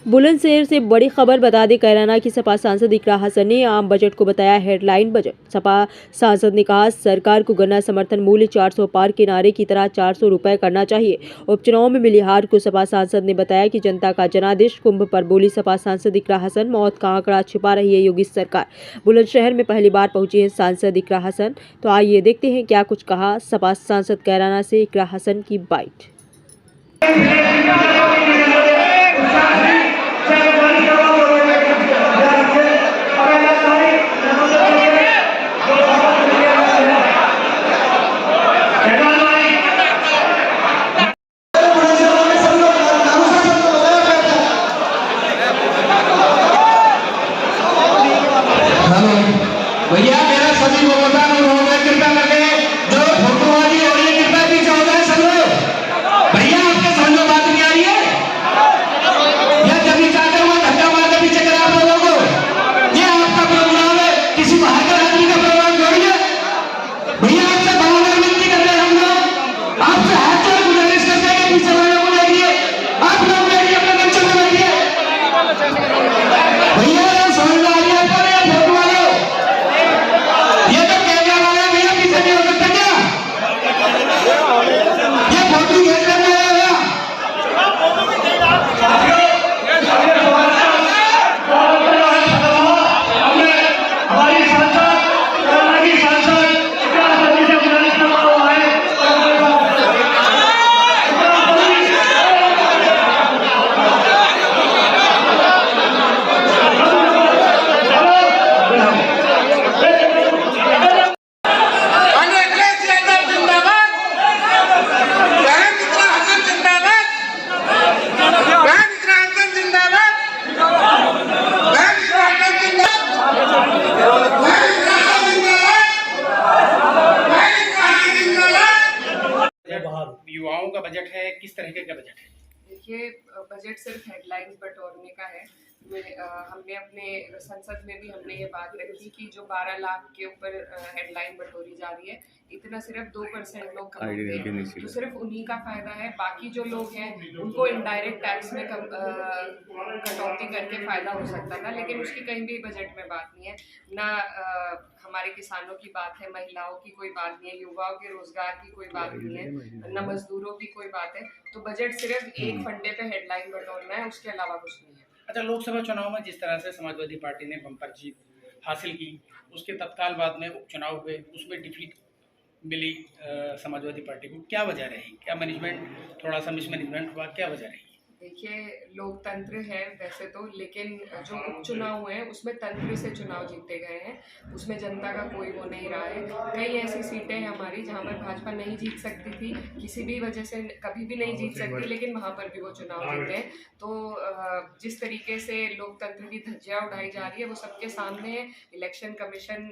बुलंदशहर से बड़ी खबर बता दें, कैराना की सपा सांसद इकरा हसन ने आम बजट को बताया हेडलाइन बजट। सपा सांसद ने कहा, सरकार को गन्ना समर्थन मूल्य 400 पार के नारे की तरह 400 रुपए करना चाहिए। उपचुनाव में मिली हार को सपा सांसद ने बताया कि जनता का जनादेश। कुंभ पर बोली सपा सांसद इकरा हसन, मौत का आंकड़ा छिपा रही है योगी सरकार। बुलंदशहर में पहली बार पहुंची है सांसद इकरा हसन, तो आइए देखते हैं क्या कुछ कहा सपा सांसद कैराना से इकरा हसन की बाइट। भैया मेरा सभी को बता कृपया करके जो फोटोबाजी हो रही है कृपया पीछे हो जाए सब लोग। भैया आपके समझ में बात नहीं आ रही है या जब चाहते हुए धक्का मार के पीछे करा आप लोगों को। ये आपका प्रोग्राम है, किसी बाहर के आदमी का प्रोग्राम थोड़ी है। भैया आपसे बार विनती करते हैं हम लोग, आपसे हाथ जोड़ गुजारिश करते हैं कि पीछे वालों को देखिए, आप लोग बैठिए अपने मंचों में बैठिए। भैया समझ में आ रही है आपको फोटो वालों, ये तो कैमरा वाला भैया पीछे नहीं हो सकता क्या? ये फोटो खींच लेने आया हमारी सांसद इकरा हसन जी से गुजारिश करना हुआ है। युवाओं का बजट है, किस तरीके का बजट है? देखिए, बजट सिर्फ हेडलाइंस बटोरने का है। हमने अपने संसद में भी हमने ये बात रखी कि जो 12 लाख के ऊपर हेडलाइन बटोरी जा रही है, इतना सिर्फ 2% लोग कमाते हैं, तो सिर्फ उन्हीं का फायदा है। बाकी जो लोग हैं उनको इनडायरेक्ट टैक्स में कटौती करके फायदा हो सकता था, लेकिन उसकी कहीं भी बजट में बात नहीं है। ना हमारे किसानों की बात है, महिलाओं की कोई बात नहीं है, युवाओं के रोजगार की कोई बात नहीं है, न मजदूरों की कोई बात है। तो बजट सिर्फ एक फंडे पे हेडलाइन बटोरना है, उसके अलावा कुछ नहीं है। अच्छा, लोकसभा चुनाव में जिस तरह से समाजवादी पार्टी ने बम्पर जीत हासिल की, उसके तत्काल बाद में उपचुनाव हुए, उसमें डिफीट मिली समाजवादी पार्टी को, क्या वजह रही? क्या मैनेजमेंट थोड़ा सा मिसमैनेजमेंट हुआ, क्या वजह रही? देखिए, लोकतंत्र है वैसे तो, लेकिन जो उपचुनाव हुए हैं उसमें तंत्र से चुनाव जीते गए हैं, उसमें जनता का कोई वो नहीं रहा है। कई ऐसी सीटें हैं हमारी जहां पर भाजपा नहीं जीत सकती थी, किसी भी वजह से कभी भी नहीं जीत सकती, लेकिन वहां पर भी वो चुनाव जीते हैं। तो जिस तरीके से लोकतंत्र की धज्जियां उड़ाई जा रही है वो सबके सामने है। इलेक्शन कमीशन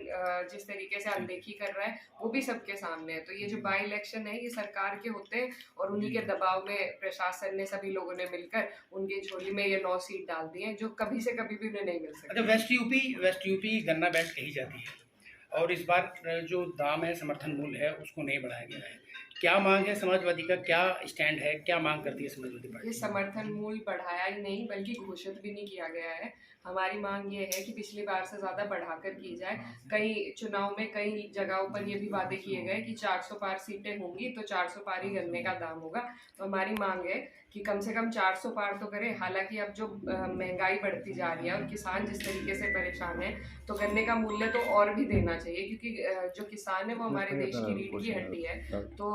जिस तरीके से अनदेखी कर रहा है वो भी सबके सामने है। तो ये जो बाई इलेक्शन है ये सरकार के होते हैं और उन्हीं के दबाव में प्रशासन ने, सभी लोगों ने मिलकर उनकी झोली में ये 9 सीट डाल दी है, जो कभी से कभी भी उन्हें नहीं मिल सकती। अच्छा, वेस्ट यूपी गन्ना बेल्ट कही जाती है और इस बार जो दाम है, समर्थन मूल्य है, उसको नहीं बढ़ाया गया है। क्या मांग है समाजवादी का, क्या स्टैंड है, क्या मांग करती है समाजवादी पार्टी? ये समर्थन मूल्य बढ़ाया ही नहीं बल्कि घोषित भी नहीं किया गया है। हमारी मांग ये है कि पिछली बार से ज़्यादा बढ़ाकर की जाए। कई चुनाव में कई जगहों पर ये भी वादे किए गए कि 400 पार सीटें होंगी तो 400 पार ही गन्ने का दाम होगा। तो हमारी मांग है कि कम से कम 400 पार तो करें। हालांकि अब जो महंगाई बढ़ती जा रही है और किसान जिस तरीके से परेशान है, तो गन्ने का मूल्य तो और भी देना चाहिए, क्योंकि जो किसान है वो हमारे देश की रीढ़ की हड्डी है। तो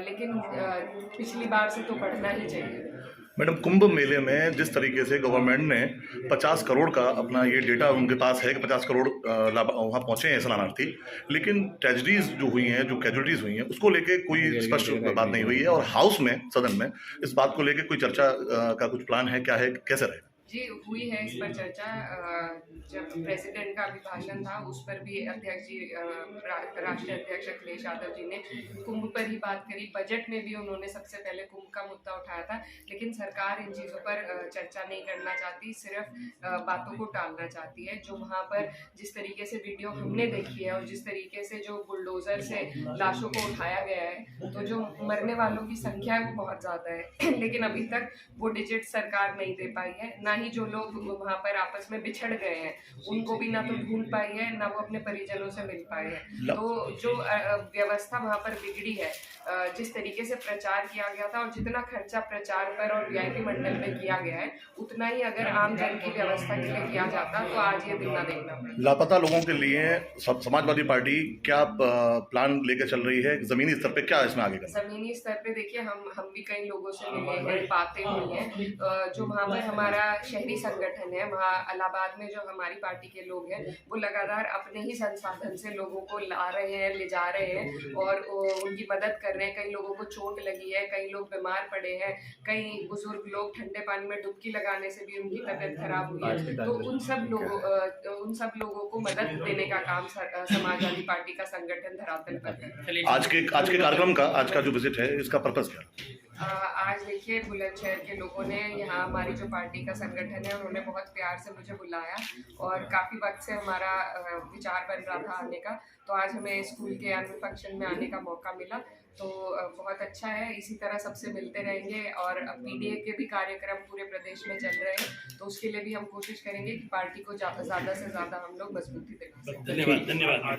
लेकिन पिछली बार से तो बढ़ना ही चाहिए। मैडम, कुंभ मेले में जिस तरीके से गवर्नमेंट ने 50 करोड़ का अपना ये डेटा उनके पास है कि 50 करोड़ वहाँ पहुँचे हैं शरणार्थी, लेकिन ट्रेजेडीज जो हुई हैं, जो कैजुअलिटीज हुई हैं, उसको लेके कोई स्पष्ट बात नहीं हुई है। और हाउस में, सदन में इस बात को लेके कोई चर्चा का कुछ प्लान है, क्या है, कैसे रहेगा? जी, हुई है इस पर चर्चा। जब प्रेसिडेंट का अभिभाषण था उस पर भी अध्यक्ष जी, राष्ट्रीय अध्यक्ष अखिलेश यादव जी ने कुंभ पर ही बात करी। बजट में भी उन्होंने सबसे पहले कुंभ का मुद्दा उठाया था, लेकिन सरकार इन चीज़ों पर चर्चा नहीं करना चाहती, सिर्फ बातों को टालना चाहती है। जो वहाँ पर जिस तरीके से वीडियो हमने देखी है और जिस तरीके से जो बुलडोजर से लाशों को उठाया गया है, तो जो मरने वालों की संख्या है वो बहुत ज़्यादा है लेकिन अभी तक वो डिजिट सरकार नहीं दे पाई है, ना ही जो लोग वहाँ पर आपस में बिछड़ गए हैं उनको भी ना तो ढूंढ पाई है, ना वो अपने परिजनों से मिल पाए हैं। तो जो व्यवस्था वहाँ पर बिगड़ी है, जिस तरीके से प्रचार किया गया था और जितना खर्चा प्रचार पर और वीआईपी मंडल में किया गया है, उतना ही अगर आम जन की व्यवस्था के लिए किया जाता तो आज ये दिन ना देखना पड़ता। लापता लोगों के लिए समाजवादी पार्टी क्या प्लान लेकर चल रही है? जमीनी स्तर पे क्या इसमें आगे करना? जमीनी स्तर पे देखिए, हम भी कई लोगों से मिले हैं, बातें हुई हैं। जो वहाँ पर हमारा शहरी संगठन है, वहाँ इलाहाबाद में जो हमारी पार्टी के लोग हैं, वो लगातार अपने ही संसाधन से लोगों को ला रहे हैं, ले जा रहे हैं और उनकी मदद कर रहे हैं। कई लोगों को चोट लगी है, कई लोग बीमार पड़े हैं, कई बुजुर्ग लोग ठंडे पानी में डुबकी लगाने से भी उनकी तबीयत खराब हुई है। तो उन सब लोगों को मदद देने का काम समाजवादी पार्टी का संगठन धरातल पर कर रहा है। आज के कार्यक्रम का, आज का जो विजिट है, इसका पर्पस क्या? आज देखिए, बुलंदशहर के लोगों ने, यहाँ हमारी जो पार्टी का संगठन है, उन्होंने बहुत प्यार से मुझे बुलाया और काफ़ी वक्त से हमारा विचार बन रहा था आने का। तो आज हमें स्कूल के एनुअल फंक्शन में आने का मौका मिला, तो बहुत अच्छा है। इसी तरह सबसे मिलते रहेंगे और पीडीए के भी कार्यक्रम पूरे प्रदेश में चल रहे हैं, तो उसके लिए भी हम कोशिश करेंगे कि पार्टी को ज़्यादा से ज़्यादा हम लोग मजबूती दें। धन्यवाद।